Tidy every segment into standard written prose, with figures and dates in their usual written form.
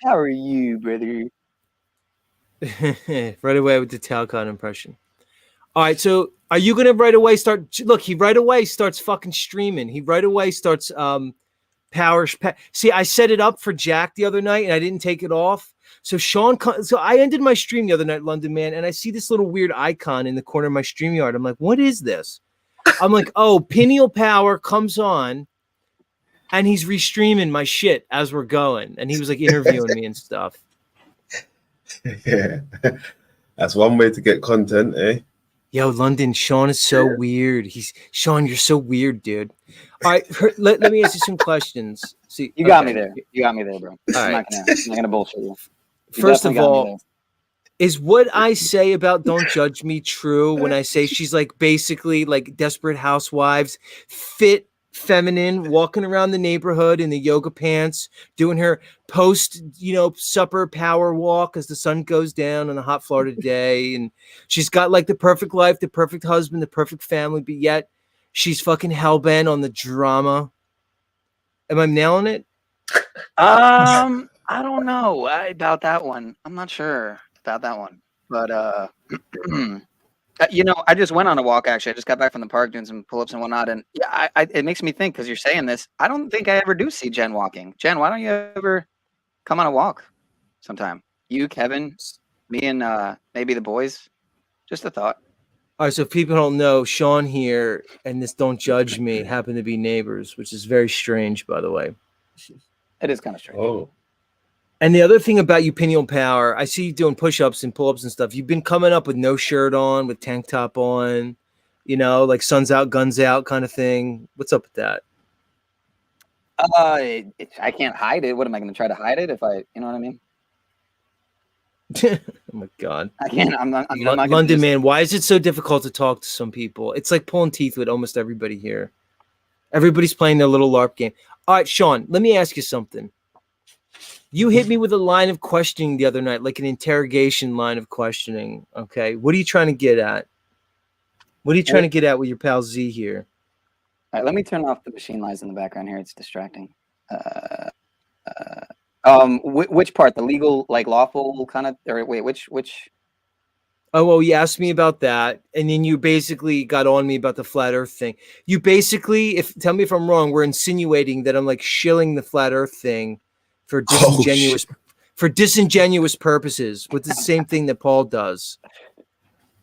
How are you, brother? Right away with the Talcon impression. All right, so are you gonna right away start? Look, he right away starts fucking streaming. He right away starts See, I set it up for Jack the other night and I didn't take it off. So so I ended my stream the other night, London Man, and I see this little weird icon in the corner of my StreamYard. I'm like, what is this? I'm like, oh, Pineal Power comes on and he's restreaming my shit as we're going. And he was like interviewing me and stuff. Yeah. That's one way to get content, eh? Yo, London, Sean is so weird. Sean, you're so weird, dude. All right, let me ask you some questions. See, You got me there. You got me there, bro. I'm right. not gonna bullshit you. First of all, is what I say about Don't Judge Me true when I say she's like basically like Desperate Housewives, fit, feminine, walking around the neighborhood in the yoga pants, doing her post, supper power walk as the sun goes down on a hot Florida day. And she's got like the perfect life, the perfect husband, the perfect family, but yet she's fucking hellbent on the drama. Am I nailing it? I don't know about that one. I'm not sure about that one, but I just went on a walk. Actually, I just got back from the park doing some pull-ups and whatnot, and yeah, it makes me think because you're saying this. I don't think I ever do see Jen walking. Jen, why don't you ever come on a walk sometime? You, Kevin, me, and maybe the boys. Just a thought. All right, so if people don't know, Sean here and this Don't Judge Me happen to be neighbors, which is very strange, by the way. It is kind of strange. Oh. And the other thing about you, Pineal Power, I see you doing push-ups and pull-ups and stuff. You've been coming up with no shirt on, with tank top on, like sun's out, guns out kind of thing. What's up with that? I can't hide it. What am I going to try to hide it if you know what I mean? Oh my God. I can't. I'm not London Man, why is it so difficult to talk to some people? It's like pulling teeth with almost everybody here. Everybody's playing their little LARP game. All right, Sean, let me ask you something. You hit me with a line of questioning the other night, like an interrogation line of questioning. Okay. What are you trying to get at? What are you trying to get at with your pal Z here? All right, let me turn off the machine lights in the background here. It's distracting. Which part? The legal, like lawful kind of, or wait, which? Oh, well, you asked me about that, and then you basically got on me about the flat Earth thing. You basically, tell me if I'm wrong, we're insinuating that I'm like shilling the flat Earth thing for disingenuous purposes, with the same thing that Paul does.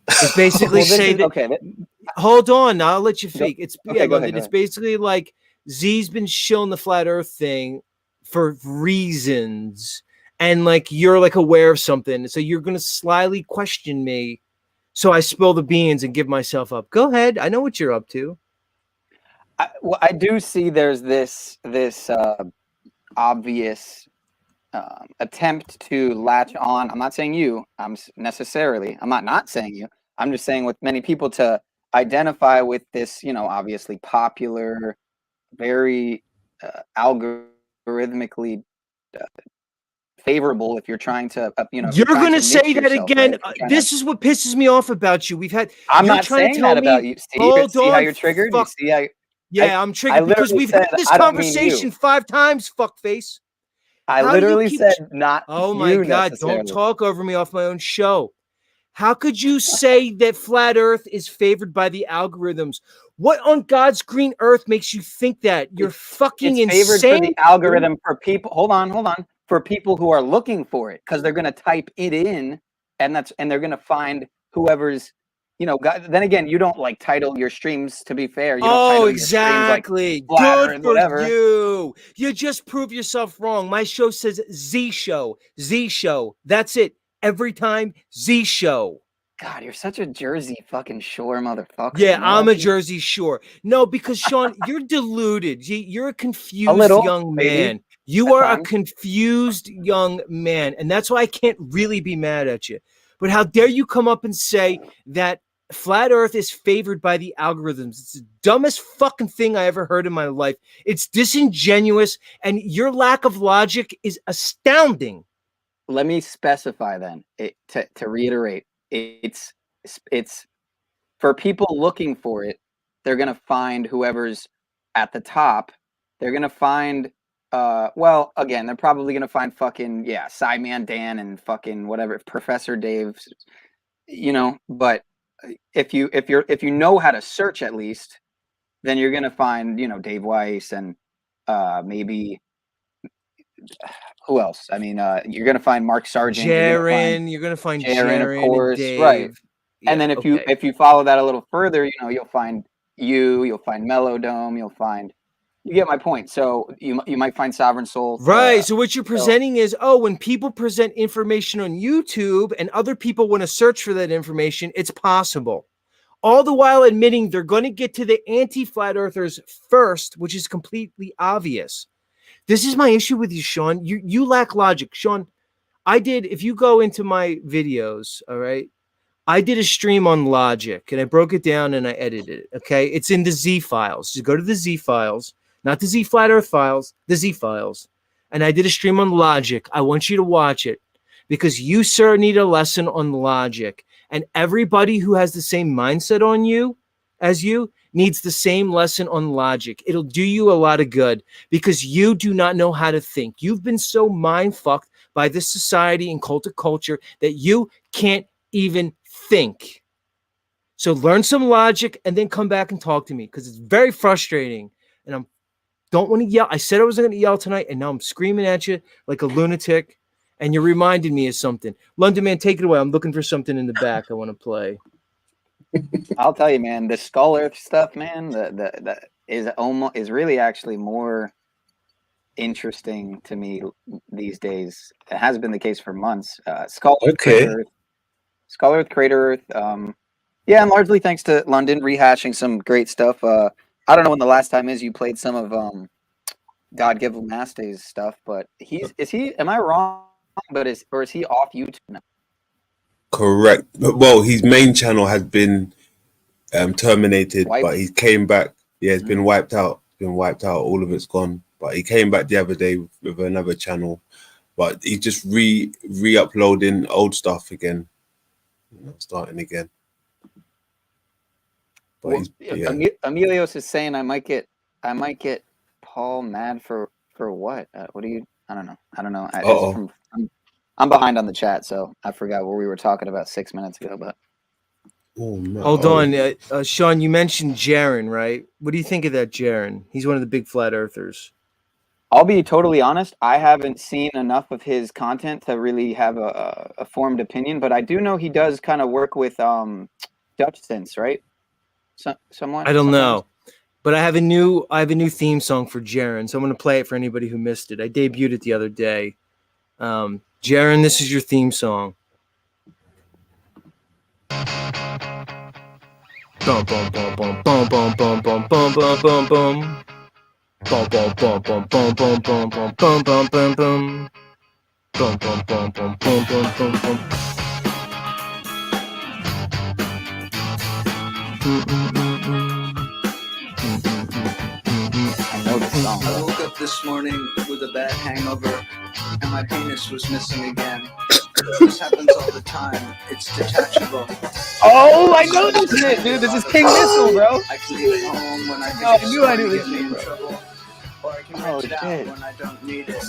It's basically hold on, I'll let you speak. It's basically like Z's been shilling the flat Earth thing for reasons. And like you're like aware of something, so you're gonna slyly question me, so I spill the beans and give myself up. Go ahead, I know what you're up to. I do see there's this obvious attempt to latch on. I'm not saying you. I'm not saying you. I'm just saying with many people to identify with this, obviously popular, very algorithmically. Favorable if you're trying to you're going to say that again, right? This is what pisses me off about you. I'm not saying that about you. See how you're triggered? You see how I'm triggered because we've had this conversation 5 times, fuckface. I literally said not. Oh my God, don't talk over me off my own show. How could you say that flat Earth is favored by the algorithms? What on God's green earth makes you think that? You're fucking insane. It's favored for the algorithm for people. Hold on. For people who are looking for it, because they're going to type it in, and they're going to find whoever's, then again, you don't like title your streams, to be fair. You don't title exactly. Your streams, like, good for you. You just prove yourself wrong. My show says ZShow. That's it. Every time, ZShow. God, you're such a Jersey fucking Shore motherfucker. Yeah, I'm a Jersey Shore. No, because Sean, you're deluded. You're a confused young man. You are a confused young man, and that's why I can't really be mad at you. But how dare you come up and say that flat Earth is favored by the algorithms? It's the dumbest fucking thing I ever heard in my life. It's disingenuous, and your lack of logic is astounding. Let me specify then, to reiterate. It's for people looking for it. They're going to find whoever's at the top. They're going to find Well, again, they're probably gonna find fucking Psyman Dan and fucking whatever Professor Dave, But if you know how to search at least, then you're gonna find Dave Weiss and maybe who else? I mean, you're gonna find Mark Sargent. You're gonna find Jaron, of Jaron and course, right? Dave. And then if you follow that a little further, you'll find you'll find Melodome, you get my point. So you might find Sovereign Soul. Right. So what you're presenting is, when people present information on YouTube and other people want to search for that information, it's possible. All the while admitting they're going to get to the anti-flat earthers first, which is completely obvious. This is my issue with you, Sean. You lack logic. Sean, if you go into my videos, all right, I did a stream on logic and I broke it down and I edited it. Okay. It's in the Z files. Just go to the Z files, not the Z flat earth files, the Z files. And I did a stream on logic. I want you to watch it because you, sir, need a lesson on logic. And everybody who has the same mindset on you as you needs the same lesson on logic. It'll do you a lot of good because you do not know how to think. You've been so mind fucked by this society and cult of culture that you can't even think. So learn some logic and then come back and talk to me because it's very frustrating. And I don't want to yell. I said I wasn't going to yell tonight, and now I'm screaming at you like a lunatic. And you're reminding me of something. London Man, take it away. I'm looking for something in the back I want to play. I'll tell you, man, the Skull Earth stuff, man, the is really actually more interesting to me these days. It has been the case for months. Skull Earth, Crater Earth. And largely thanks to London rehashing some great stuff. I don't know when the last time is you played some of God Give Maste's stuff, but am I wrong? But is he off YouTube now? Correct. Well, his main channel has been terminated, but he came back. Yeah, it's been wiped out. All of it's gone. But he came back the other day with another channel. But he's just re-uploading old stuff again. Starting again. But Emilios is saying I might get Paul mad for what? What do you? I don't know. I'm behind on the chat, so I forgot what we were talking about 6 minutes ago. But hold on, Sean. You mentioned Jaron, right? What do you think of that, Jaron? He's one of the big flat earthers. I'll be totally honest. I haven't seen enough of his content to really have a formed opinion, but I do know he does kind of work with Dutch synths, right? Somewhat. I don't know. But I have a new theme song for Jaron, so I'm going to play it for anybody who missed it. I debuted it the other day. Jaron, this is your theme song. Bum bum bum bum bum bum bum bum bum bum bum bum. Bum bum bum bum bum bum bum bum bum bum bum bum. Bum bum bum bum bum bum bum bum. I woke up this morning with a bad hangover, and my penis was missing again. This happens all the time. It's detachable. Oh, I know this shit, dude. This is King Missile, bro. I can leave it home when I think I knew this get me shit, in bro. trouble, or I can rent it out when I don't need it.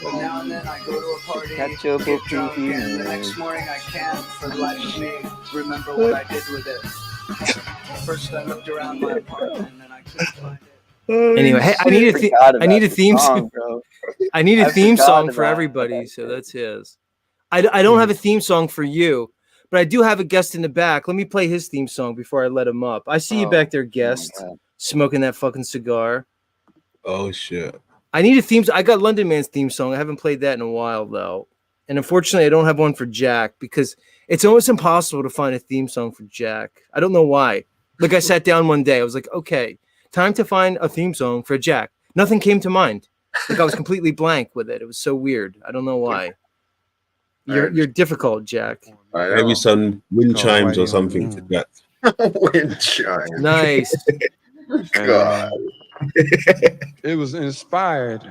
But now and then I go to a party, get drunk, and the next morning I can't, for the life of me, remember what I did with it. First I looked around my apartment, and then I couldn't find it. Anyway, hey, I need a theme song. I need a theme song for everybody, so that's his. I don't have a theme song for you, but I do have a guest in the back. Let me play his theme song before I let him up. I see you back there, guest, smoking that fucking cigar. Oh shit! I need a theme. I got London Man's theme song. I haven't played that in a while though, and unfortunately, I don't have one for Jack because it's almost impossible to find a theme song for Jack. I don't know why. Like I sat down one day, I was like, okay, time to find a theme song for Jack. Nothing came to mind. Like I was completely blank with it. It was so weird. I don't know why. You're difficult, Jack. Maybe some wind chimes or something to Jack. Wind chimes. Nice. God. It was inspired.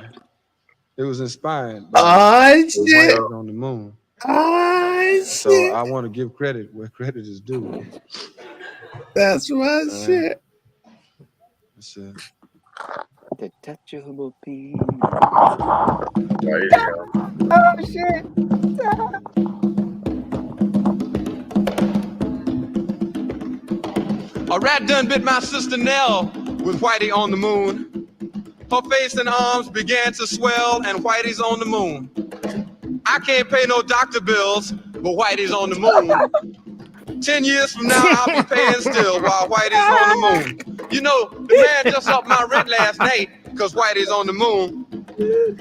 It was inspired. Shit. On the moon. Shit. So I want to give credit where credit is due. That's my shit. That's it. Detachable penis. There you go. Oh shit! A rat done bit my sister Nell with Whitey on the moon. Her face and arms began to swell, and Whitey's on the moon. I can't pay no doctor bills, but Whitey's on the moon. 10 years from now, I'll be paying still while Whitey's on the moon. You know, the man just upped my rent last night because Whitey's on the moon.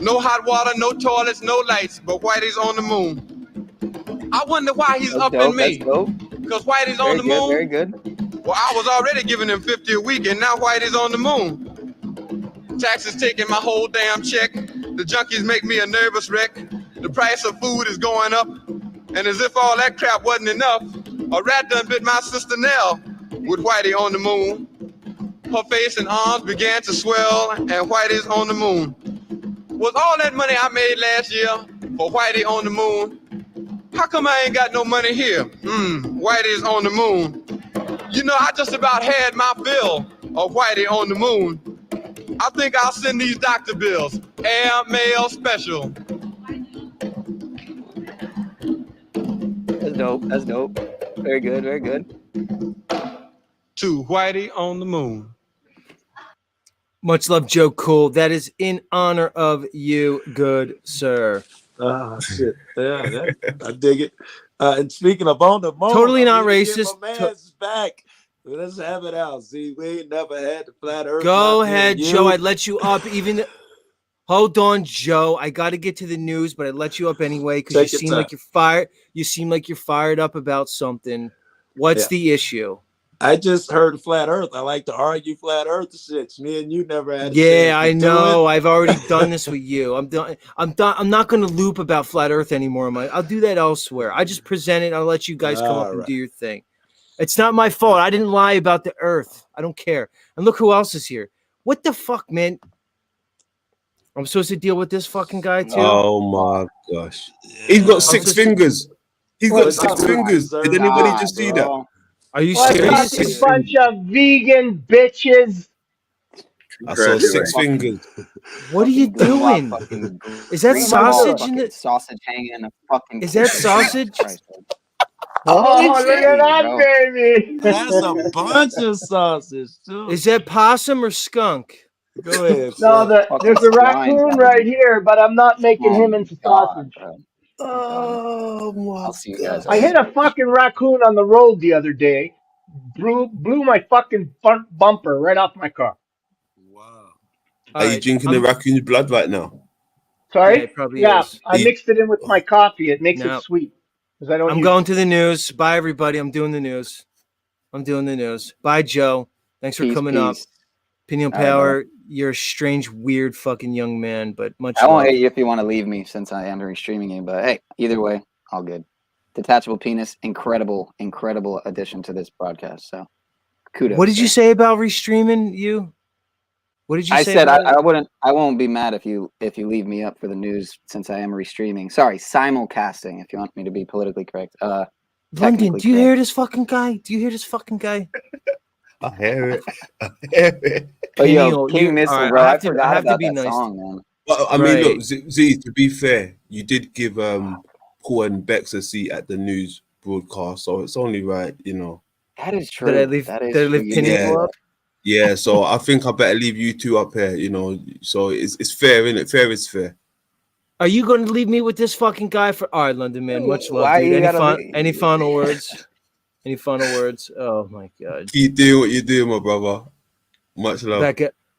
No hot water, no toilets, no lights, but Whitey's on the moon. I wonder why he's upping me. Because Whitey's on the moon. Very good. Well, I was already giving him 50 a week, and now Whitey's on the moon. Taxes taking my whole damn check. The junkies make me a nervous wreck. The price of food is going up. And as if all that crap wasn't enough, a rat done bit my sister Nell with Whitey on the moon. Her face and arms began to swell, and Whitey's on the moon. Was all that money I made last year for Whitey on the moon? How come I ain't got no money here? Whitey's on the moon. You know, I just about had my fill of Whitey on the moon. I think I'll send these doctor bills. Air mail special. That's dope. That's dope. Very good. Very good. To Whitey on the moon. Much love, Joe Cool. That is in honor of you, good sir. Ah, shit. Yeah, I dig it. And speaking of on the moon, Totally not I need to get racist. My man's back. Let's have it out. See, we ain't never had the flat earth. Go ahead, Joe. I'd let you up. Hold on, Joe. I got to get to the news, but I'd let you up anyway because you seem like you're fired. You seem like you're fired up about something. What's the issue? I just heard flat earth. I like to argue flat earth shit. Me and you never had. Yeah, I know. I've already done this with you. I'm done. I'm not going to loop about flat earth anymore. I'll do that elsewhere. I just present it. I'll let you guys come up and do your thing. It's not my fault. I didn't lie about the earth. I don't care. And look who else is here. What the fuck, man? I'm supposed to deal with this fucking guy too? Oh my gosh. He's got 6 fingers. He's got 6 fingers. Did anybody just see that? Are you serious? serious? A bunch of vegan bitches. I saw 6 fingers. What are you doing? Is that sausage in the sausage hanging in a fucking? Is that sausage? Oh, look at that, baby! That's a bunch of sausage, too. Is that possum or skunk? Go ahead. No, there's a raccoon right here, but I'm not making him into sausage. Oh my God! I hit a fucking raccoon on the road the other day. Blew my fucking front bumper right off my car. Wow. Are you drinking the raccoon's blood right now? Sorry? Yeah, it probably is. I mixed it in with my coffee. It makes it sweet. I'm going to the news. Bye, everybody. I'm doing the news. Bye, Joe. Thanks for coming up. Pinion Power, you're a strange, weird fucking young man, but much I won't love. hate you if you want to leave me since I am restreaming you, but hey, either way, all good. Detachable penis, incredible addition to this broadcast. So kudos. What did you say about restreaming you? What did you say? I said I won't be mad if you leave me up for the news since I am restreaming. Sorry, simulcasting if you want me to be politically correct. London, do you hear this fucking guy? I hear it. But yo, King Missile, bro, I forgot about that nice. song, man. Well, I mean, look, Z, to be fair, you did give Paul and Bex a seat at the news broadcast, so it's only right, you know. That is true. Did I leave Pinnacle up? Yeah, so I think I better leave you two up here, you know. So it's fair, isn't it? Fair is fair. Are you going to leave me with this fucking guy for? All right, London man, much love, dude. Any final words? Any final words? Oh my God! Keep doing what you do, my brother. Much love.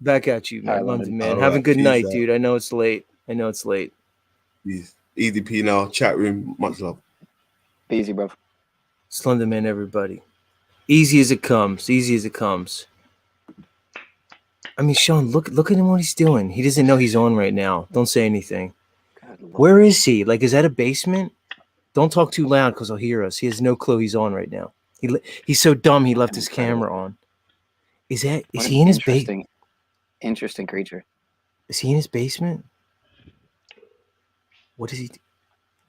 Back at you, man. London man. All Have a right, good night, out. dude. I know it's late. Easy P now. Chat room. Much love. Easy, bro. It's London man, everybody. Easy as it comes. I mean, Sean, look at him. What he's doing. He doesn't know he's on right now. Don't say anything. Where is he? Like, is that a basement? Don't talk too loud because he'll hear us. He has no clue he's on right now. He's so dumb he left his camera on. Is he in his basement? Interesting creature. Is he in his basement? What is he?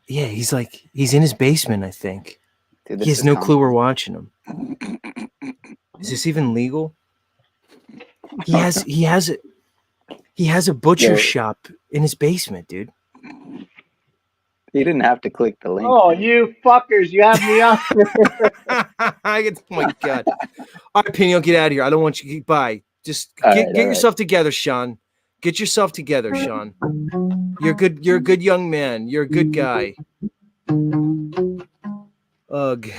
Yeah, he's in his basement, I think. Dude, he has no clue we're watching him. Is this even legal? He has it. He has a butcher Yeah. shop in his basement, dude. He didn't have to click the link. Oh, you fuckers! You have me on. Oh my god! All right, Pino, get out of here. I don't want you. Bye. Just All get right, get all right. yourself together, Sean. Get yourself together, Sean. You're good. You're a good young man. You're a good guy. Ugh.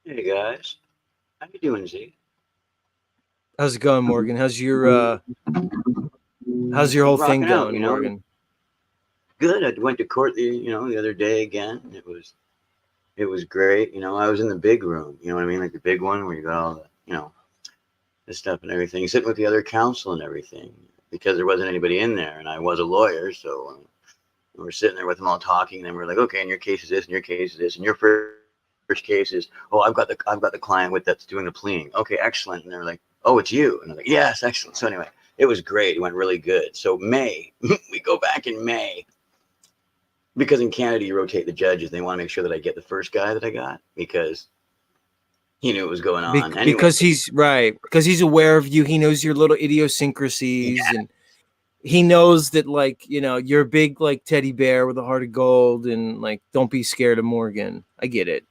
Hey guys, how you doing, Z? How's it going, Morgan? How's your whole thing Rocking out, going, you know. Morgan? Good. I went to court the other day again. It was great. You know, I was in the big room. You know what I mean, like the big one where you got all the stuff and everything, sitting with the other counsel and everything, because there wasn't anybody in there, and I was a lawyer, so we're sitting there with them all talking, and then we're like, okay, and your case is this, and your case is this, and your first case is, oh, I've got the client that's doing the pleading. Okay, excellent. And they're like, oh, it's you. And I'm like, yes, excellent. So anyway, it was great. It went really good. So May, we go back in May, because in Canada you rotate the judges. They want to make sure that I get the first guy that I got, because he knew what was going on. Anyway, Because he's right. Because he's aware of you. He knows your little idiosyncrasies, and he knows that, like, you're a big, like, teddy bear with a heart of gold, and, like, don't be scared of Morgan. I get it.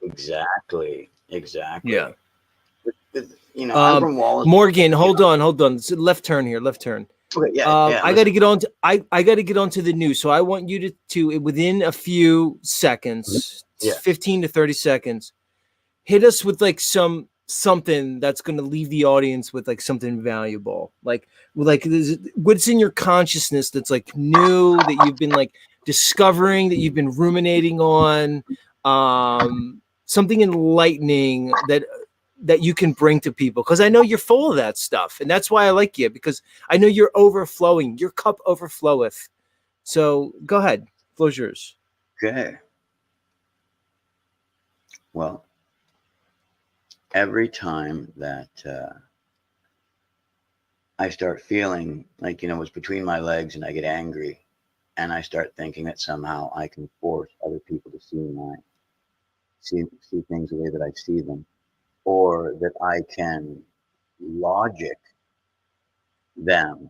Exactly. Yeah. I'm from Wallace. Morgan, hold on. So left turn here. Left turn. Okay, yeah. I got to get on to I got to get onto the news. So I want you to within a few seconds, 15 to 30 seconds, hit us with like something that's going to leave the audience with like something valuable. Like what's in your consciousness that's like new, that you've been like discovering, that you've been ruminating on, something enlightening that you can bring to people, because I know you're full of that stuff, and that's why I like you, because I know you're overflowing. Your cup overfloweth. So go ahead, floor's yours. Okay. Well, every time that I start feeling like it's between my legs, and I get angry, and I start thinking that somehow I can force other people to see things the way that I see them, or that I can logic them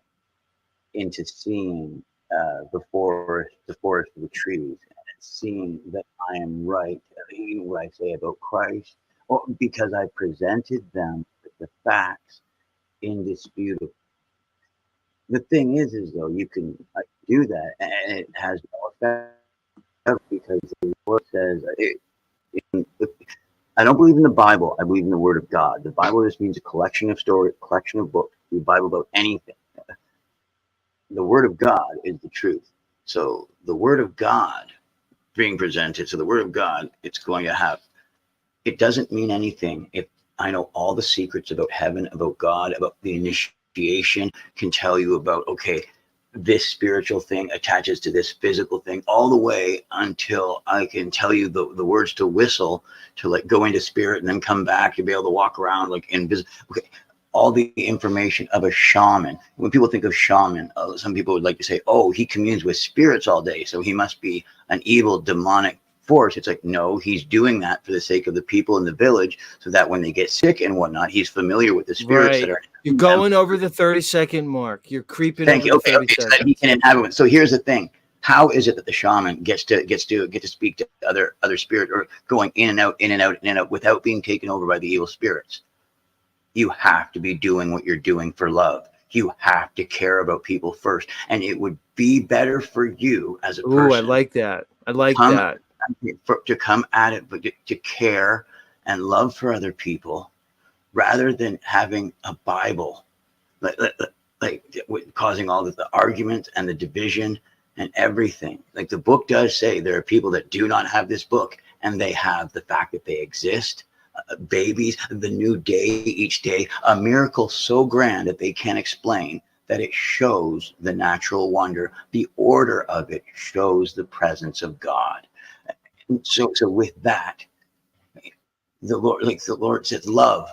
into seeing the forest for the trees, and seeing that I am right, what I say about Christ, or because I presented them with the facts indisputable. The thing is though, you can do that, and it has no effect, because the Lord says I don't believe in the Bible. I believe in the Word of God. The Bible just means a collection of stories, collection of books. The Bible about anything. The Word of God is the truth. So the Word of God being presented. So the Word of God, it's going to have. It doesn't mean anything if I know all the secrets about heaven, about God, about the initiation. Can tell you about, okay, this spiritual thing attaches to this physical thing, all the way until I can tell you the words to whistle, to like go into spirit and then come back to be able to walk around like invisible. Okay, all the information of a shaman. When people think of shaman, some people would like to say, oh, he communes with spirits all day, so he must be an evil demonic force. It's like, no, he's doing that for the sake of the people in the village, so that when they get sick and whatnot, he's familiar with the spirits that are. You're going over the 30-second mark. You're creeping. Thank you. Okay, So that he can inhabit. So here's the thing: how is it that the shaman gets to speak to other spirit, or going in and out without being taken over by the evil spirits? You have to be doing what you're doing for love. You have to care about people first, and it would be better for you as a person. I like that. To come at it, but to care and love for other people, rather than having a Bible, like causing all the arguments and the division and everything. Like the book does say, there are people that do not have this book, and they have the fact that they exist. Babies, the new day, each day, a miracle so grand that they can't explain, that it shows the natural wonder. The order of it shows the presence of God. So with that, the Lord says, love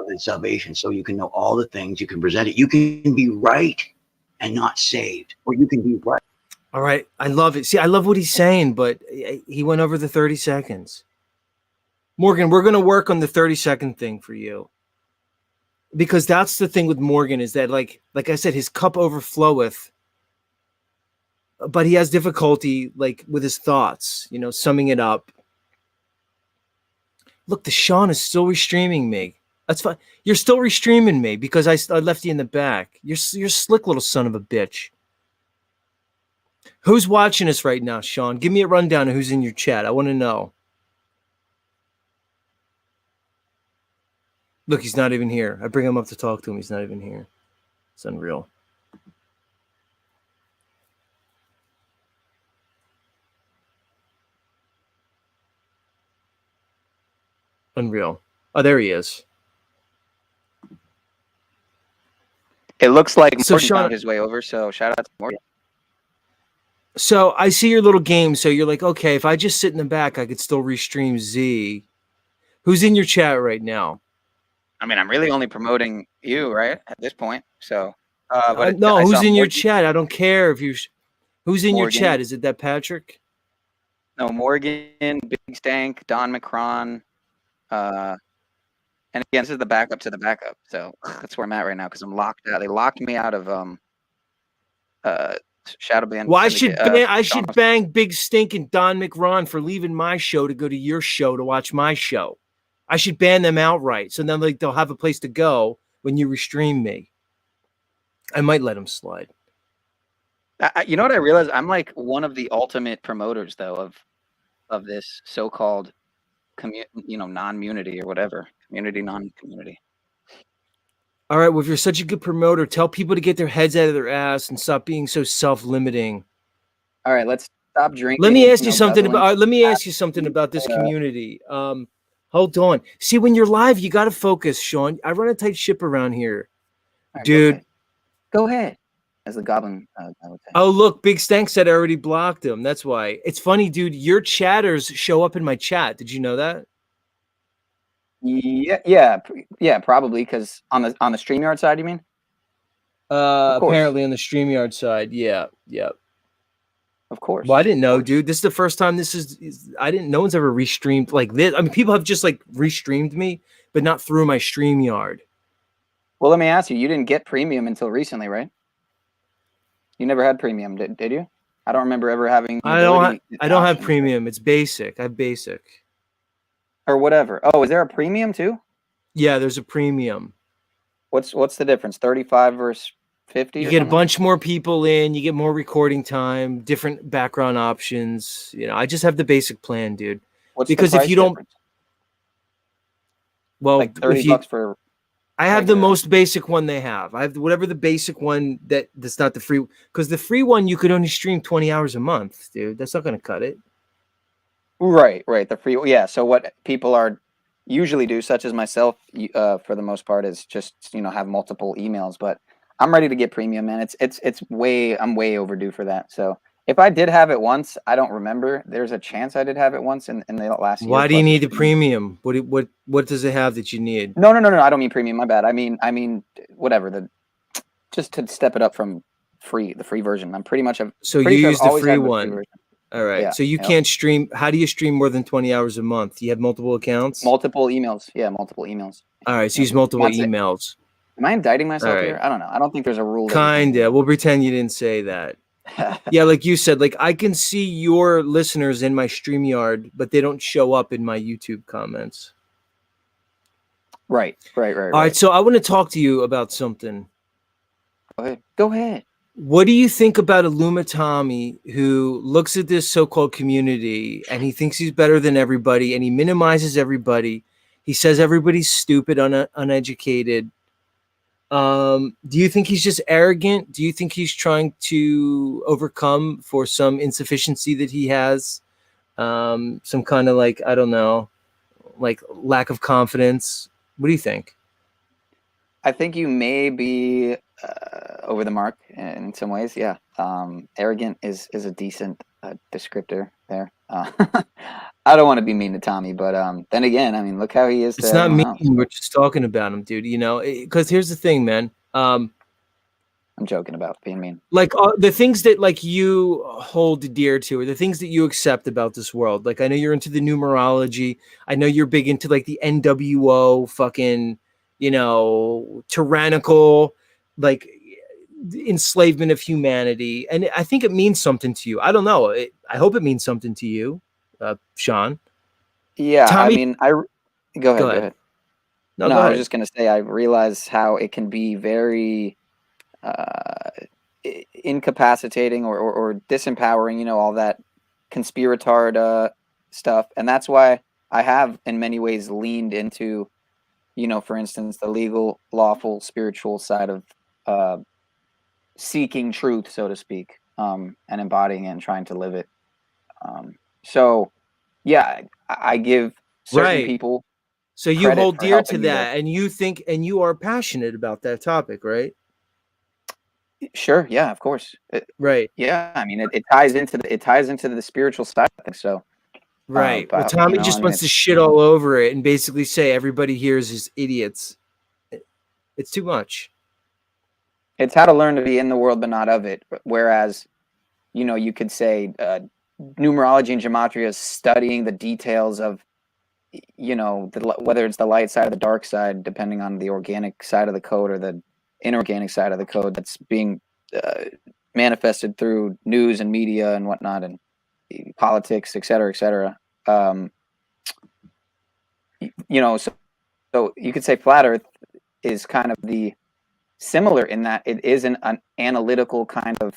is salvation. So you can know all the things, you can present it. You can be right and not saved, or you can be right. All right. I love it. See, I love what he's saying, but he went over the 30 seconds. Morgan, we're going to work on the 30-second thing for you. Because that's the thing with Morgan is that, like I said, his cup overfloweth, but he has difficulty, like, with his thoughts, summing it up. Look, the Sean is still restreaming me. That's fine. You're still restreaming me because I left you in the back. You're slick little son of a bitch. Who's watching us right now, Sean? Give me a rundown of who's in your chat. I want to know. Look, he's not even here. I bring him up to talk to him. He's not even here. It's unreal. Unreal. Oh, there he is. It looks like So, Morgan Sean, found his way over, so shout out to Morgan. So I see your little game. So you're like, okay, if I just sit in the back, I could still restream Z. Who's in your chat right now? I mean, I'm really only promoting you, right, at this point. So, no, who's in your Morgan. chat? I don't care if you. Who's in your Morgan. chat? Is it that Patrick? No, Morgan, Big Stank, Don Macron, and again, this is the backup to the backup. So that's where I'm at right now because I'm locked out. They locked me out of Shadowband. Well, I should bang Big Stink and Don McRon for leaving my show to go to your show to watch my show. I should ban them outright, so then they'll have a place to go when you restream me. I might let them slide. You know what I realized? I'm like one of the ultimate promoters, though, of this so-called non-munity or whatever, community, non-community. All right. Well, if you're such a good promoter, tell people to get their heads out of their ass and stop being so self-limiting. All right, let's stop drinking. Let me ask you something about. Let me ask you something about this community. Hold on. See, when you're live, you got to focus, Sean. I run a tight ship around here, right, dude. Go ahead. As the goblin. I would say. Oh, look, Big Stank said I already blocked him. That's why. It's funny, dude. Your chatters show up in my chat. Did you know that? Yeah, probably because on the StreamYard side, you mean? Apparently on the StreamYard side, yeah. Of course. Well, I didn't know, dude. This is the first time I didn't. No one's ever restreamed like this. I mean, people have just like restreamed me, but not through my StreamYard. Well, let me ask you. You didn't get premium until recently, right? You never had premium, did you? I don't remember ever having. I don't have premium. It's basic. I have basic. Or whatever. Oh, is there a premium too? Yeah, there's a premium. What's the difference? 35 versus 50? You get a bunch more people in. You get more recording time. Different background options. I just have the basic plan, dude. Because if you don't, difference? Well, like $30 for. I have the most basic one they have. I have whatever the basic one that's not the free, because the free one you could only stream 20 hours a month, dude. That's not going to cut it. Right. The free, yeah. So what people are usually do, such as myself, for the most part, is just have multiple emails. But I'm ready to get premium, man. I'm way overdue for that. So if I did have it once, I don't remember. There's a chance I did have it once in the last year. Why do you need the premium? What does it have that you need? No. I don't mean premium. My bad. I mean whatever. Just to step it up from the free version. I'm pretty much so you use the free one. All right. Yeah, so you can't stream. How do you stream more than 20 hours a month? Do you have multiple accounts? Multiple emails. Yeah, multiple emails. All right. So use multiple emails. Am I indicting myself here? I don't know. I don't think there's a rule. Kinda. We'll pretend you didn't say that. Yeah, like you said, like I can see your listeners in my StreamYard, but they don't show up in my YouTube comments. Right. All right. So I want to talk to you about something. Go ahead. What do you think about Illuma Tommy, who looks at this so-called community and he thinks he's better than everybody and he minimizes everybody? He says everybody's stupid, uneducated. Do you think he's just arrogant? Do you think he's trying to overcome for some insufficiency that he has? Some kind of like, I don't know, like lack of confidence? What do you think? I think you may be over the mark in some ways. Yeah. Arrogant is a decent descriptor there. I don't want to be mean to Tommy, but then again, I mean, look how he is to It's not everyone mean. else. We're just talking about him, dude. You know, because here's the thing, man. I'm joking about being mean. Like the things that like you hold dear to, or the things that you accept about this world. Like I know you're into the numerology. I know you're big into like the NWO, fucking, you know, tyrannical, like enslavement of humanity, and I think it means something to you. I don't know. I hope it means something to you, Sean. Yeah, Tommy, I mean, go ahead. No, No, go I ahead. was just gonna say I realize how it can be very incapacitating or disempowering, you know, all that conspiratard stuff. And that's why I have in many ways leaned into, you know, for instance, the legal, lawful, spiritual side of seeking truth, so to speak, and embodying it and trying to live it. So yeah, I give certain Right. people So you credit hold for dear to helping me that, and you think, and you are passionate about that topic, right? Sure, yeah, of course. Right. Yeah, I mean, it ties into the spiritual side of things. So, Right. Well, but Tommy I just mean, wants to shit all over it and basically say everybody here is just idiots. It's too much. it's how to learn to be in the world but not of it. Whereas, you know, you could say numerology and gematria is studying the details of, you know, whether it's the light side or the dark side, depending on the organic side of the code or the inorganic side of the code that's being manifested through news and media and whatnot, and politics, et cetera, et cetera. You know, so you could say flat Earth is kind of the similar in that it is an analytical kind of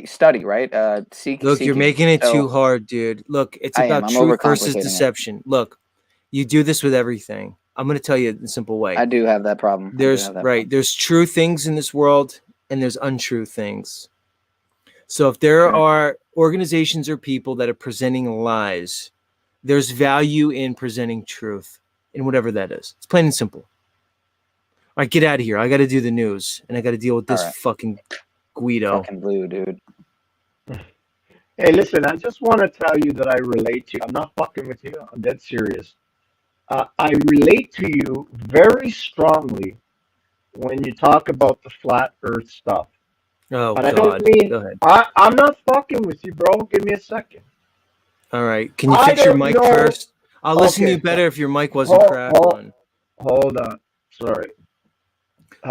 study, right? Look, you're Seeking. making it So too hard, dude. Look, it's I am. about I'm truth versus overcomplicating it. deception. Look, you do this with everything. I'm going to tell you in a simple way. I do have that problem. There's true things in this world and there's untrue things. So if there are organizations or people that are presenting lies, there's value in presenting truth in whatever that is. It's plain and simple. All right, get out of here. I got to do the news and I got to deal with this fucking Guido. Fucking blue, dude. Hey, listen, I just want to tell you that I relate to you. I'm not fucking with you. I'm dead serious. I relate to you very strongly when you talk about the flat Earth stuff. Oh, But I God. don't mean, Go ahead. I'm not fucking with you, bro. Give me a second. All right. Can you I fix your don't mic know. first? I'll listen to you Okay, better if your mic wasn't crackling. Hold on. Sorry.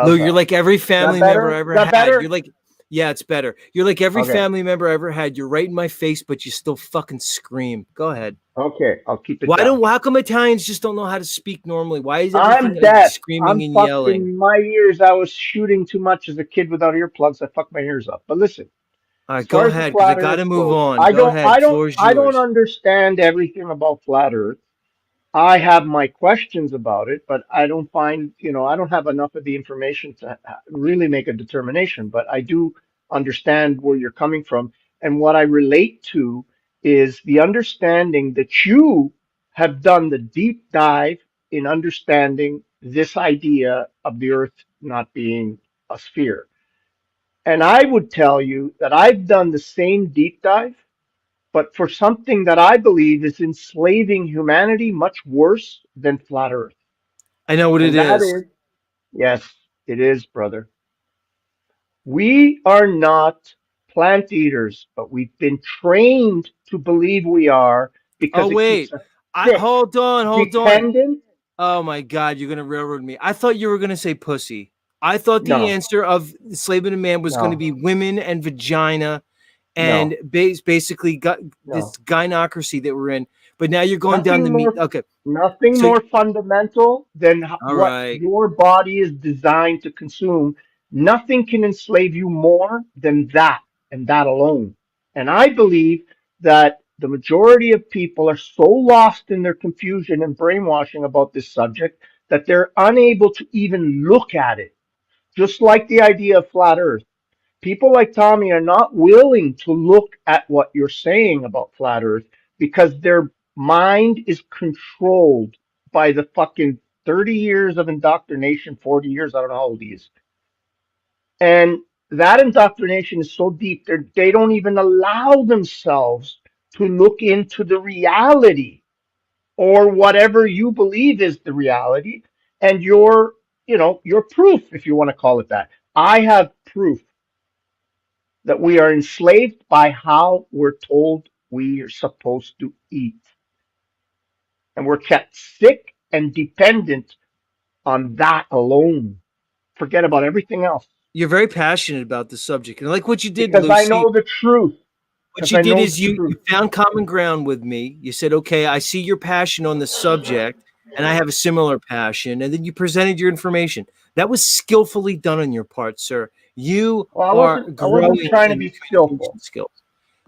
Lou, you're like every family member I ever had. Better? You're like, yeah, it's better. You're like every Okay. family member I ever had. You're right in my face, but you still fucking scream. Go ahead. Okay, I'll keep it down. How come Italians just don't know how to speak normally? Why is I'm everything deaf. screaming I'm and fucking yelling? my ears. I was shooting too much as a kid without earplugs. I fucked my ears up. But listen. All right, As far go as the ahead, because I flat got to Earth move goes, on. I Go don't, ahead. I don't, Floor is I don't yours. understand everything about flat Earth. I have my questions about it, but I don't find, I don't have enough of the information to really make a determination. But I do understand where you're coming from, and what I relate to is the understanding that you have done the deep dive in understanding this idea of the Earth not being a sphere. And I would tell you that I've done the same deep dive, but for something that I believe is enslaving humanity much worse than flat Earth. I know what And it that is. is, yes, it is, brother. We are not plant eaters, but we've been trained to believe we are because Oh, it keeps wait. us sick, Hold on. dependent. Oh, my God. You're going to railroad me. I thought you were going to say pussy. I thought the No, answer of enslavement of man was going to no, be women and vagina and no, basically got this no. gynocracy that we're in. But now you're going down Nothing the more meat. Okay. Nothing So, more fundamental than all what right. your body is designed to consume. Nothing can enslave you more than that and that alone. And I believe that the majority of people are so lost in their confusion and brainwashing about this subject that they're unable to even look at it. Just like the idea of flat Earth. People like Tommy are not willing to look at what you're saying about flat Earth because their mind is controlled by the fucking 30 years of indoctrination, 40 years, I don't know how old he is. And that indoctrination is so deep, they don't even allow themselves to look into the reality or whatever you believe is the reality and your proof, if you want to call it that. I have proof that we are enslaved by how we're told we are supposed to eat. And we're kept sick and dependent on that alone. Forget about everything else. You're very passionate about the subject, and I like what you did, Because I Lucy. know the truth. What Because you I did know the is you truth. found common ground with me. You said, okay, I see your passion on the subject, and I have a similar passion. And then you presented your information. That was skillfully done on your part, sir. You Well, are I wasn't growing trying to in be your skillful. communication skills.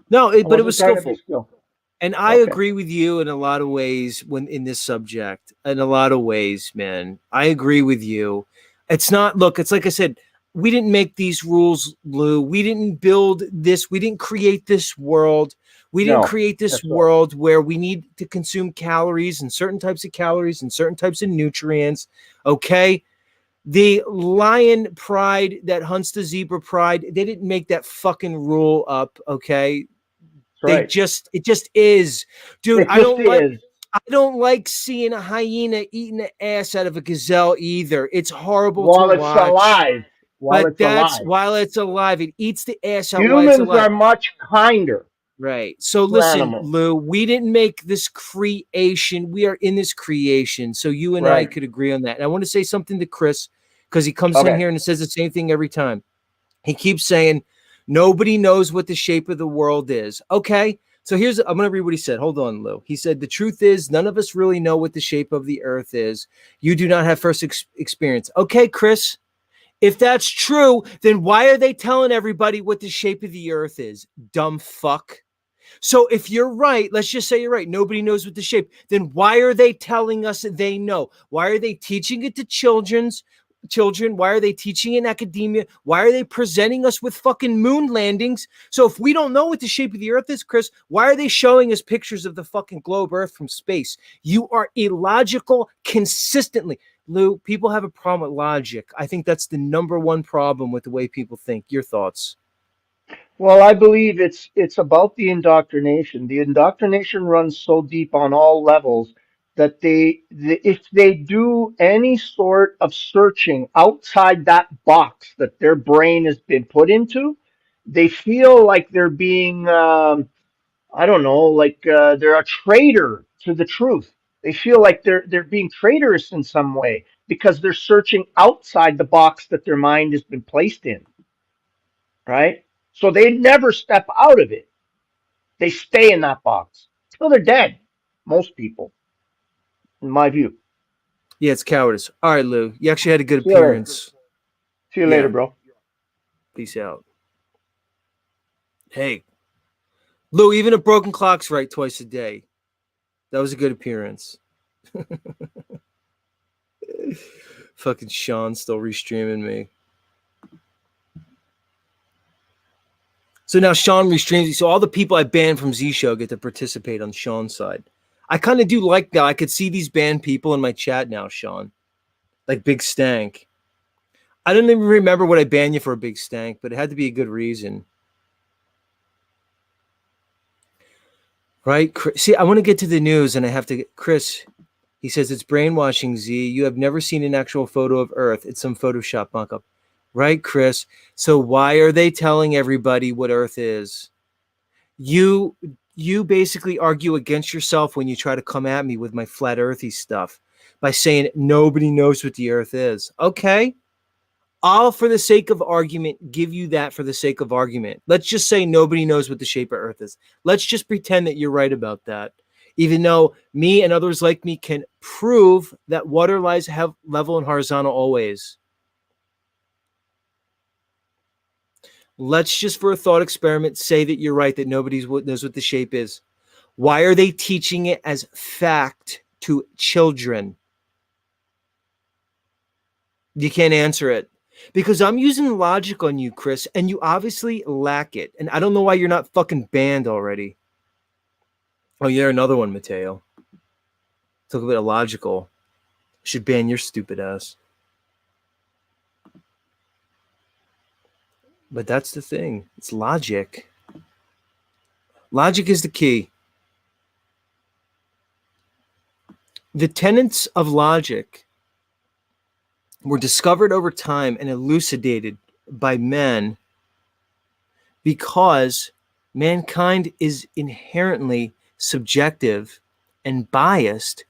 No, I but it wasn't was trying to be skillful. skillful. And I Okay. agree with you in a lot of ways when in this subject. In a lot of ways, man. I agree with you. It's not, look, it's like I said, we didn't make these rules, Lou. We didn't build this. We didn't create this world. We didn't No, create this that's right. world where we need to consume calories and certain types of calories and certain types of nutrients. Okay. The lion pride that hunts the zebra pride, they didn't make that fucking rule up. Okay. That's right. It just is. Dude, It just is. I don't like seeing a hyena eating the ass out of a gazelle either. It's horrible to While it's watch. alive. While But it's that's alive. while it's alive. It eats the ass out while it's Humans alive. are much kinder Right. So to listen, animals. Lou, we didn't make this creation. We are in this creation. So you and I Right. could agree on that. And I want to say something to Chris because he comes in Okay. here and says the same thing every time. He keeps saying, nobody knows what the shape of the world is. Okay. So I'm going to read what he said. Hold on, Lou. He said, the truth is, none of us really know what the shape of the earth is. You do not have first experience. Okay, Chris. If that's true, then why are they telling everybody what the shape of the earth is? Dumb fuck. So if you're right, let's just say you're right. Nobody knows what the shape. Then why are they telling us that they know? Why are they teaching it to children? Why are they teaching in academia? Why are they presenting us with fucking moon landings? So if we don't know what the shape of the earth is, Chris, why are they showing us pictures of the fucking globe earth from space? You are illogical consistently. Lou, people have a problem with logic. I think that's the number one problem with the way people think. Your thoughts? Well, I believe it's about the indoctrination. The indoctrination runs so deep on all levels that if they do any sort of searching outside that box that their brain has been put into, they feel like they're being I don't know, like they're a traitor to the truth. They feel like they're being traitorous in some way because they're searching outside the box that their mind has been placed in, right? So they never step out of it. They stay in that box till they're dead. Most people, in my view. Yeah, it's cowardice. All right, Lou. You actually had a good See you later. appearance. See you Yeah. later, bro. Peace out. Hey, Lou, even a broken clock's right twice a day. That was a good appearance. Fucking Sean still restreaming me. So now Sean restreams. So all the people I banned from ZShow get to participate on Sean's side. I kind of do like that. I could see these banned people in my chat now, Sean. Like Big Stank. I don't even remember what I banned you for, Big Stank, but it had to be a good reason. Right? See, I want to get to the news and I have to get Chris. He says it's brainwashing, Z. You have never seen an actual photo of Earth. It's some Photoshop mock-up. Right, Chris? So why are they telling everybody what Earth is? You basically argue against yourself when you try to come at me with my flat earthy stuff by saying nobody knows what the Earth is. Okay. I'll, for the sake of argument, give you that for the sake of argument. Let's just say nobody knows what the shape of Earth is. Let's just pretend that you're right about that. Even though me and others like me can prove that water lies level and horizontal always. Let's just, for a thought experiment, say that you're right, that nobody knows what the shape is. Why are they teaching it as fact to children? You can't answer it. Because I'm using logic on you, Chris, and you obviously lack it. And I don't know why you're not fucking banned already. Oh, yeah, another one, Mateo. Talk a bit illogical. Should ban your stupid ass. But that's the thing. It's logic. Logic is the key. The tenets of logic were discovered over time and elucidated by men because mankind is inherently subjective and biased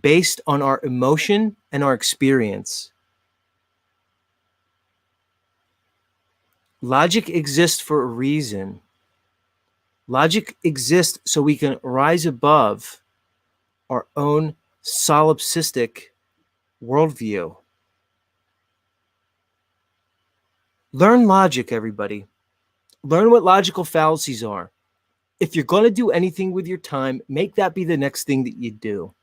based on our emotion and our experience. Logic exists for a reason. Logic exists so we can rise above our own solipsistic worldview. Learn logic, everybody. Learn what logical fallacies are. If you're going to do anything with your time, make that be the next thing that you do.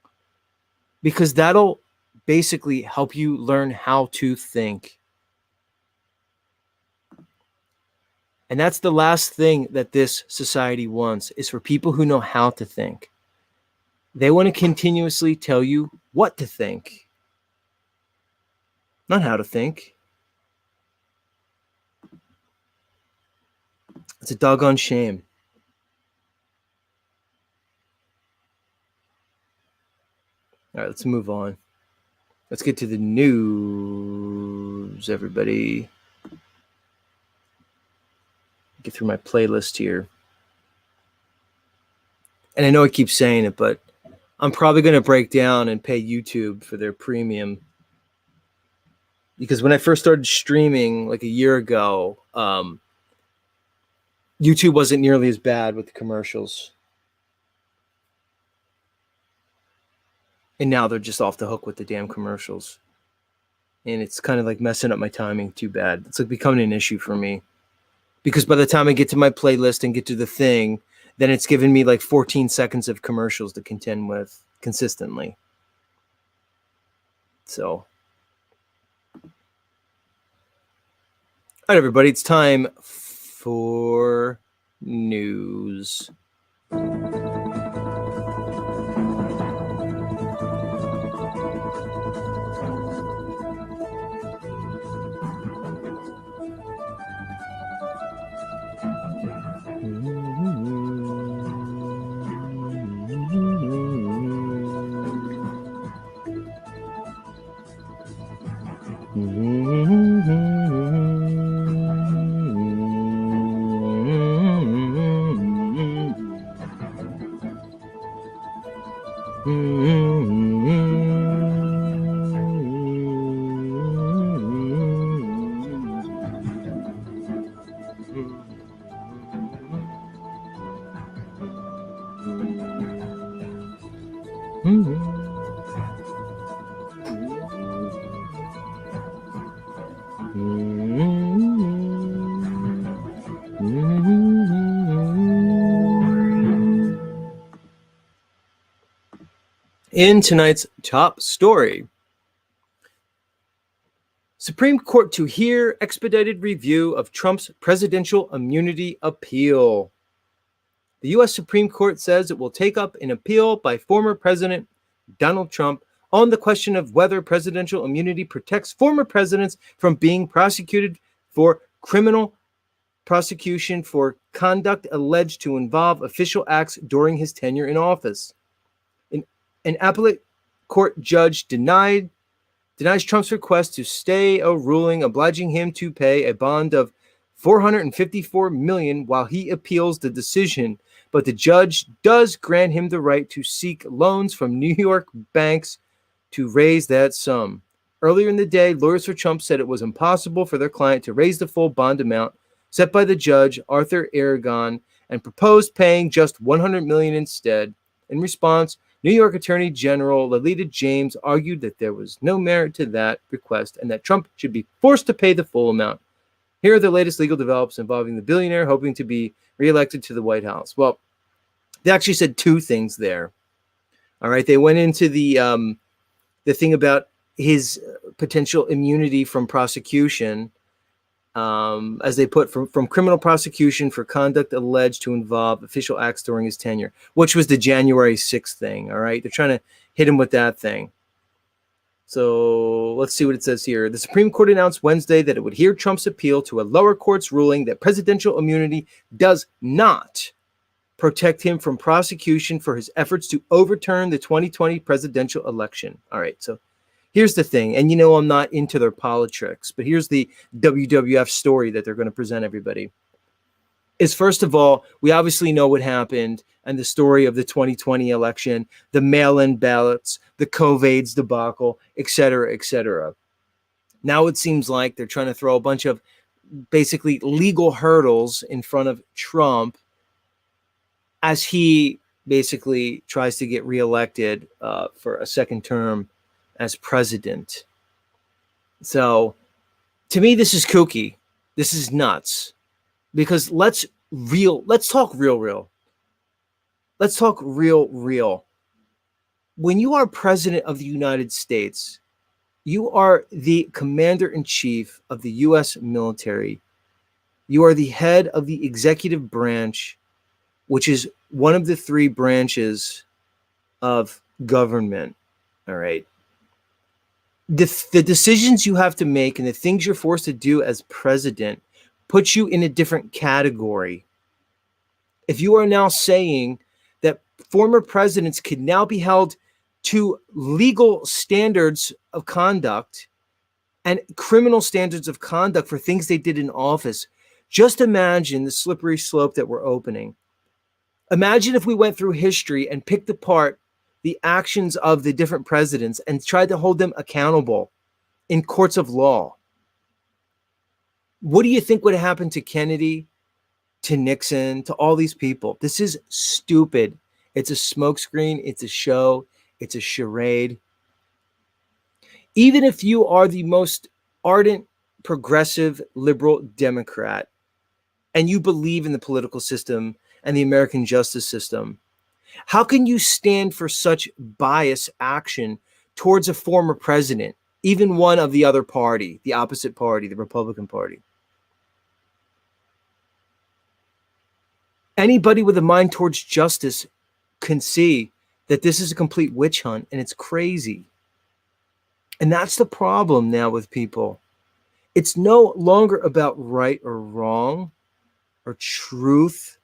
Because that'll basically help you learn how to think. And that's the last thing that this society wants, is for people who know how to think. They want to continuously tell you what to think, not how to think. It's a doggone shame. All right, let's move on. Let's get to the news, everybody. Get through my playlist here. And I know I keep saying it, but I'm probably going to break down and pay YouTube for their premium. Because when I first started streaming like a year ago, YouTube wasn't nearly as bad with the commercials. And now they're just off the hook with the damn commercials. And it's kind of like messing up my timing too bad. It's like becoming an issue for me. Because by the time I get to my playlist and get to the thing, then it's giving me like 14 seconds of commercials to contend with consistently. So. All right, everybody, it's time for news. In tonight's top story, Supreme Court to hear expedited review of Trump's presidential immunity appeal. The U.S. Supreme Court says it will take up an appeal by former President Donald Trump on the question of whether presidential immunity protects former presidents from being prosecuted for criminal prosecution for conduct alleged to involve official acts during his tenure in office. An appellate court judge denies Trump's request to stay a ruling obliging him to pay a bond of $454 million while he appeals the decision, but the judge does grant him the right to seek loans from New York banks to raise that sum. Earlier in the day, lawyers for Trump said it was impossible for their client to raise the full bond amount set by the judge, Arthur Aragon, and proposed paying just $100 million instead. In response, New York Attorney General Lolita James argued that there was no merit to that request and that Trump should be forced to pay the full amount. Here are the latest legal developments involving the billionaire hoping to be reelected to the White House. Well, they actually said two things there. All right, they went into the thing about his potential immunity from prosecution, as they put, from criminal prosecution for conduct alleged to involve official acts during his tenure, which was the January 6th thing. All right, they're trying to hit him with that thing. So let's see what it says here. The Supreme Court announced Wednesday that it would hear Trump's appeal to a lower court's ruling that presidential immunity does not protect him from prosecution for his efforts to overturn the 2020 presidential election. All right, so here's the thing. And I'm not into their politics, but here's the WWF story that they're going to present everybody. Is first of all, we obviously know what happened and the story of the 2020 election, the mail-in ballots, the COVID's debacle, et cetera, et cetera. Now it seems like they're trying to throw a bunch of basically legal hurdles in front of Trump as he basically tries to get reelected for a second term as president. So to me, this is kooky. This is nuts. Because let's talk real. Let's talk real. When you are president of the United States, you are the commander-in-chief of the U.S. military. You are the head of the executive branch, which is one of the three branches of government. All right. The decisions you have to make and the things you're forced to do as president puts you in a different category. If you are now saying that former presidents can now be held to legal standards of conduct and criminal standards of conduct for things they did in office, just imagine the slippery slope that we're opening. Imagine if we went through history and picked apart the actions of the different presidents and tried to hold them accountable in courts of law. What do you think would have happened to Kennedy, to Nixon, to all these people? This is stupid. It's a smokescreen. It's a show. It's a charade. Even if you are the most ardent, progressive, liberal Democrat, and you believe in the political system and the American justice system, how can you stand for such bias action towards a former president, even one of the other party, the opposite party, the Republican Party? Anybody with a mind towards justice can see that this is a complete witch hunt and it's crazy. And that's the problem now with people. It's no longer about right or wrong or truth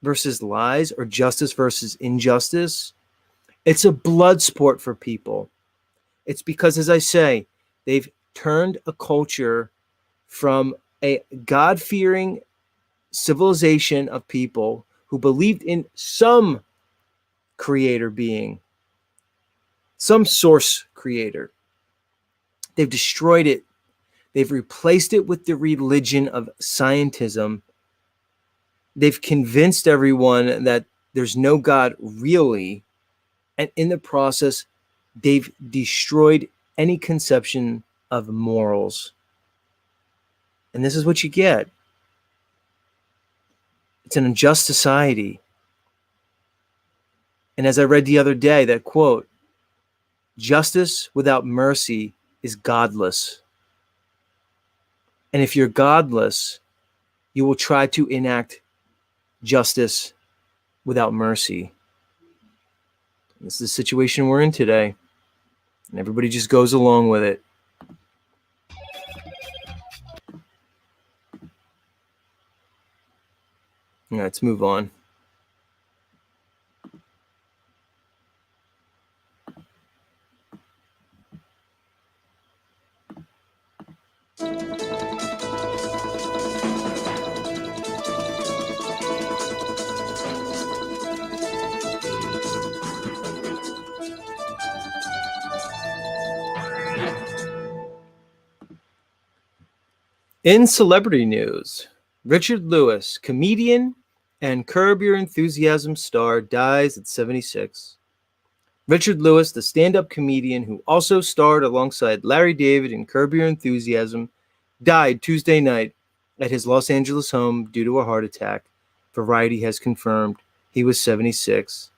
versus lies or justice versus injustice. It's a blood sport for people. It's because, as I say, they've turned a culture from a God-fearing civilization of people who believed in some creator being, some source creator. They've destroyed it. They've replaced it with the religion of scientism. They've convinced everyone that there's no God really. And in the process, they've destroyed any conception of morals. And this is what you get. It's an unjust society. And as I read the other day, that quote, justice without mercy is godless. And if you're godless, you will try to enact justice without mercy. This is the situation we're in today. And everybody just goes along with it. All right, let's move on. In celebrity news, Richard Lewis, comedian and Curb Your Enthusiasm star, dies at 76. Richard Lewis, the stand-up comedian who also starred alongside Larry David in Curb Your Enthusiasm, died Tuesday night at his Los Angeles home due to a heart attack. Variety has confirmed he was 76.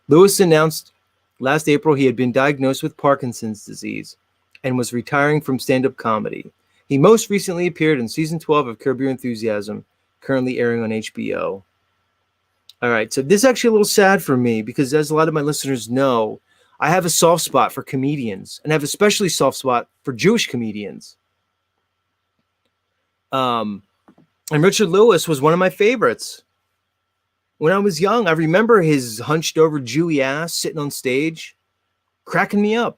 Lewis announced last April he had been diagnosed with Parkinson's disease and was retiring from stand-up comedy. He most recently appeared in season 12 of Curb Your Enthusiasm, currently airing on HBO. All right, so this is actually a little sad for me because, as a lot of my listeners know, I have a soft spot for comedians, and I have especially soft spot for Jewish comedians. And Richard Lewis was one of my favorites. When I was young, I remember his hunched over Jewy ass sitting on stage, cracking me up.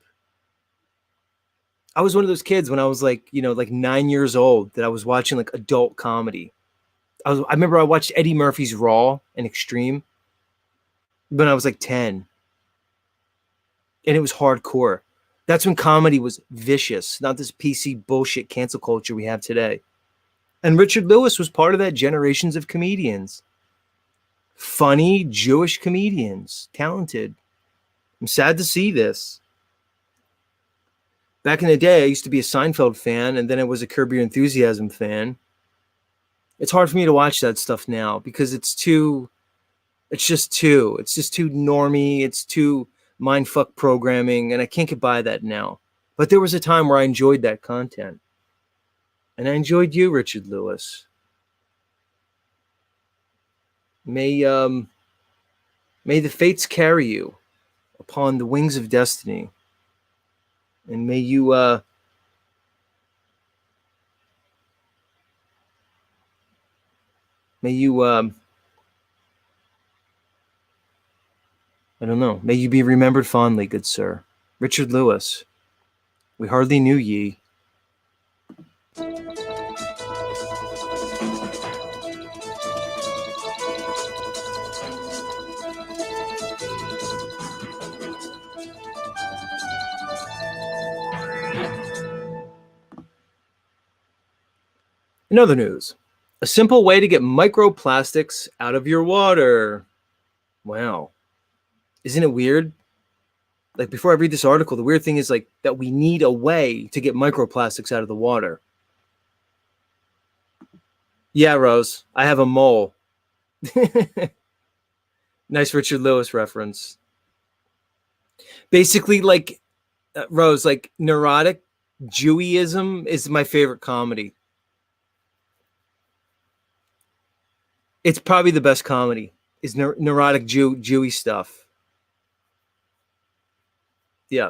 I was one of those kids when I was like 9 years old that I was watching like adult comedy. I remember I watched Eddie Murphy's Raw and Extreme when I was like 10. And it was hardcore. That's when comedy was vicious, not this PC bullshit cancel culture we have today. And Richard Lewis was part of that generations of comedians. Funny Jewish comedians, talented. I'm sad to see this. Back in the day, I used to be a Seinfeld fan, and then I was a Curb Your Enthusiasm fan. It's hard for me to watch that stuff now because it's just too normie, it's too mindfuck programming, and I can't get by that now. But there was a time where I enjoyed that content. And I enjoyed you, Richard Lewis. May the fates carry you upon the wings of destiny. And may you I don't know. May you be remembered fondly, good sir. Richard Lewis. We hardly knew ye. In other news, a simple way to get microplastics out of your water. Wow. Isn't it weird? Like, before I read this article, the weird thing is like that we need a way to get microplastics out of the water. Yeah, Rose, I have a mole. Nice Richard Lewis reference. Basically, like, Rose, like, neurotic Jewism is my favorite comedy. It's probably the best comedy, is neurotic Jewy stuff. Yeah.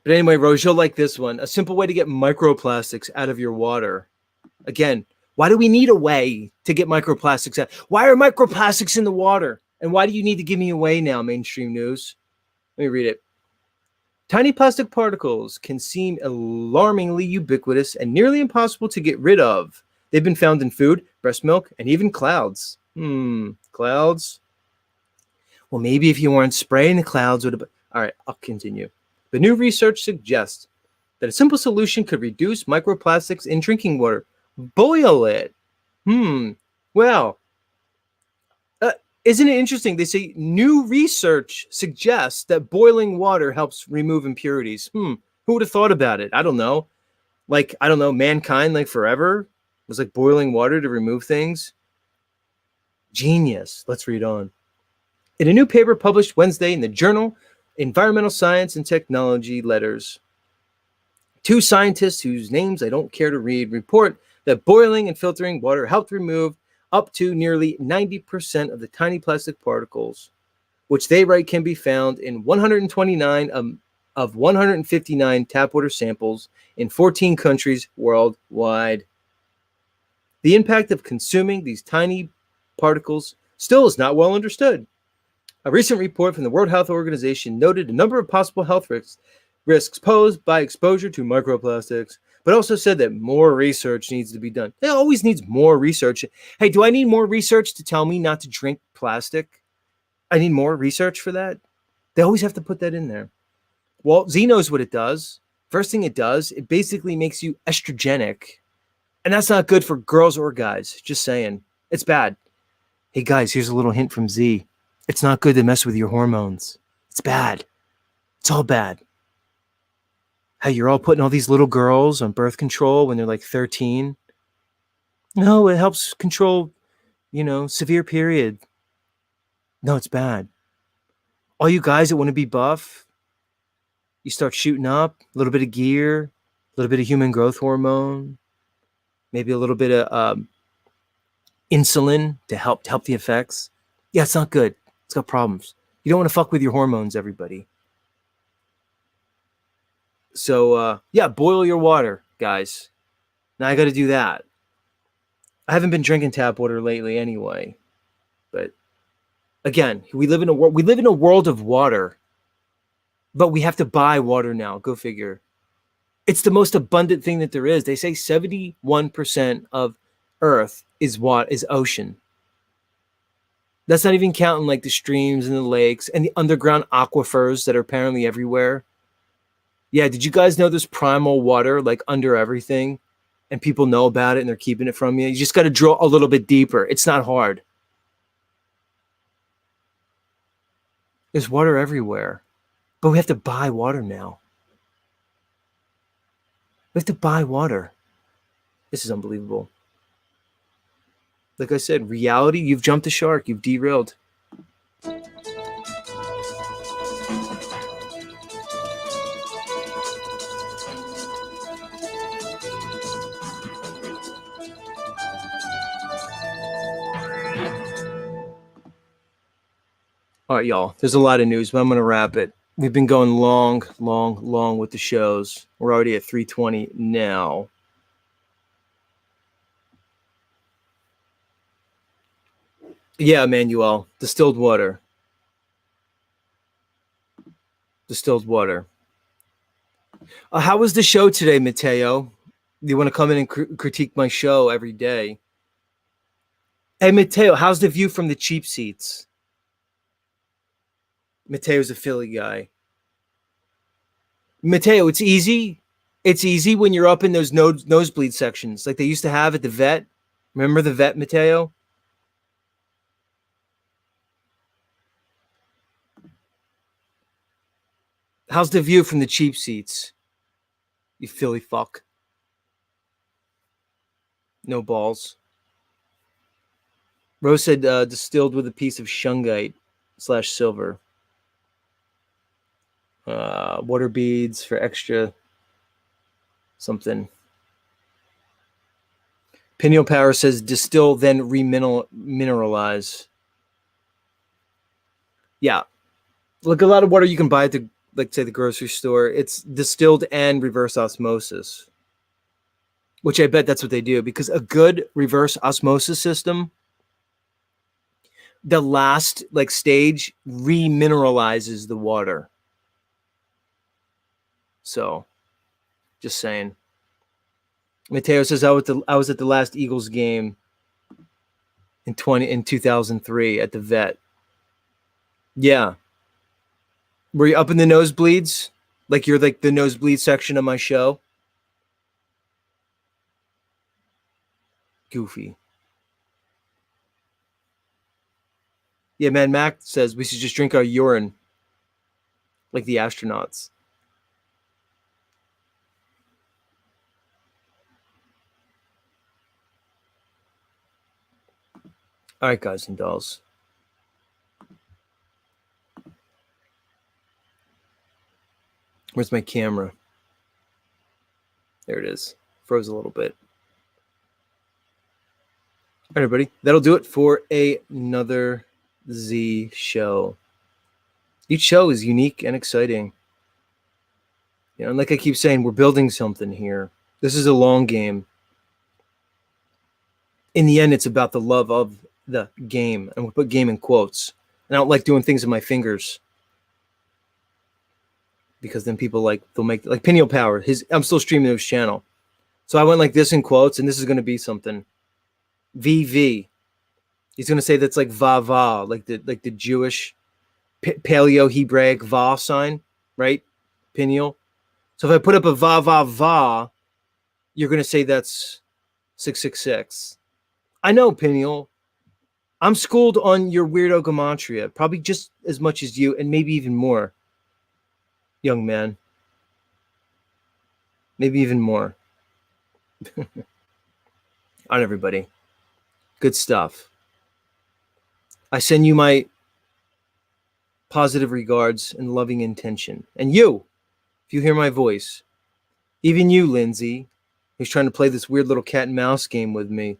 But anyway, Rose, you'll like this one. A simple way to get microplastics out of your water. Again, why do we need a way to get microplastics out? Why are microplastics in the water? And why do you need to give me away now, mainstream news? Let me read it. Tiny plastic particles can seem alarmingly ubiquitous and nearly impossible to get rid of. They've been found in food, breast milk, and even clouds. Clouds? Well, maybe if you weren't spraying the clouds would have... All right, I'll continue. The new research suggests that a simple solution could reduce microplastics in drinking water. Boil it. Well, isn't it interesting? They say new research suggests that boiling water helps remove impurities. Who would have thought about it? I don't know. Like, I don't know, mankind, like forever, was like boiling water to remove things. Genius. Let's read on. In a new paper published Wednesday in the journal Environmental Science and Technology Letters, two scientists whose names I don't care to read report that boiling and filtering water helped remove up to nearly 90% of the tiny plastic particles, which they write can be found in 129 of 159 tap water samples in 14 countries worldwide. The impact of consuming these tiny particles still is not well understood. A recent report from the World Health Organization noted a number of possible health risks posed by exposure to microplastics, but also said that more research needs to be done. It always needs more research. Hey, do I need more research to tell me not to drink plastic? I need more research for that? They always have to put that in there. Well, Z knows what it does. First thing it does, it basically makes you estrogenic. And that's not good for girls or guys. Just saying. It's bad. Hey, guys, here's a little hint from Z. It's not good to mess with your hormones. It's bad. It's all bad. How you're all putting all these little girls on birth control when they're like 13. No, it helps control, severe period. No, it's bad. All you guys that want to be buff, you start shooting up, a little bit of gear, a little bit of human growth hormone, maybe a little bit of insulin to help the effects. Yeah, it's not good. It's got problems. You don't want to fuck with your hormones, everybody. So yeah, boil your water, guys. Now I got to do that. I haven't been drinking tap water lately anyway. But again, we live in a world of water. But we have to buy water now. Go figure. It's the most abundant thing that there is. They say 71% of Earth is ocean. That's not even counting like the streams and the lakes and the underground aquifers that are apparently everywhere. Yeah, did you guys know there's primal water like under everything? And people know about it and they're keeping it from you. You just got to drill a little bit deeper. It's not hard. There's water everywhere. But we have to buy water now. We have to buy water. This is unbelievable. Like I said, reality, you've jumped the shark. You've derailed. All right, y'all. There's a lot of news, but I'm going to wrap it. We've been going long with the shows. We're already at 3:20 now. Yeah, Emmanuel. Distilled water. Distilled water. How was the show today, Mateo? You want to come in and critique my show every day? Hey, Mateo, how's the view from the cheap seats? Mateo's a Philly guy. Mateo, it's easy. It's easy when you're up in those nosebleed sections like they used to have at the vet. Remember the vet, Mateo? How's the view from the cheap seats? You Philly fuck. No balls. Rose said distilled with a piece of shungite / silver. Water beads for extra something. Pineal Power says distill, then remineralize. Yeah. Look, a lot of water you can buy at the, like, say, the grocery store. It's distilled and reverse osmosis, which I bet that's what they do, because a good reverse osmosis system, the last stage remineralizes the water. So, just saying. Mateo says I was at the last Eagles game in 2003 at the vet. Yeah. Were you up in the nosebleeds? Like you're like the nosebleed section of my show? Goofy. Yeah, man, Mac says we should just drink our urine like the astronauts. All right, guys and dolls. Where's my camera? There it is. Froze a little bit. All right, everybody. That'll do it for another Z show. Each show is unique and exciting. You know, and like I keep saying, we're building something here. This is a long game. In the end, it's about the love of the game, and we put game in quotes. And I don't like doing things with my fingers, because then people they'll make like Pineal Power. I'm still streaming his channel, so I went like this in quotes, and this is going to be something. VV. He's going to say that's like va, like the Jewish Paleo Hebraic va sign, right? Pineal. So if I put up a va, you're going to say that's 666. I know, Pineal. I'm schooled on your weirdo gematria, probably just as much as you, and maybe even more, young man. Maybe even more. On everybody. Good stuff. I send you my positive regards and loving intention. And you, if you hear my voice, even you, Lindsay, who's trying to play this weird little cat and mouse game with me.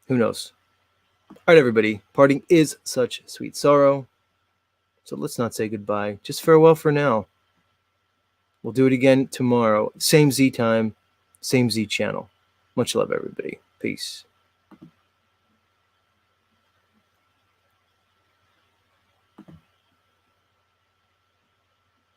Who knows? All right, everybody. Parting is such sweet sorrow. So let's not say goodbye. Just farewell for now. We'll do it again tomorrow. Same Z time, same Z channel. Much love, everybody. Peace.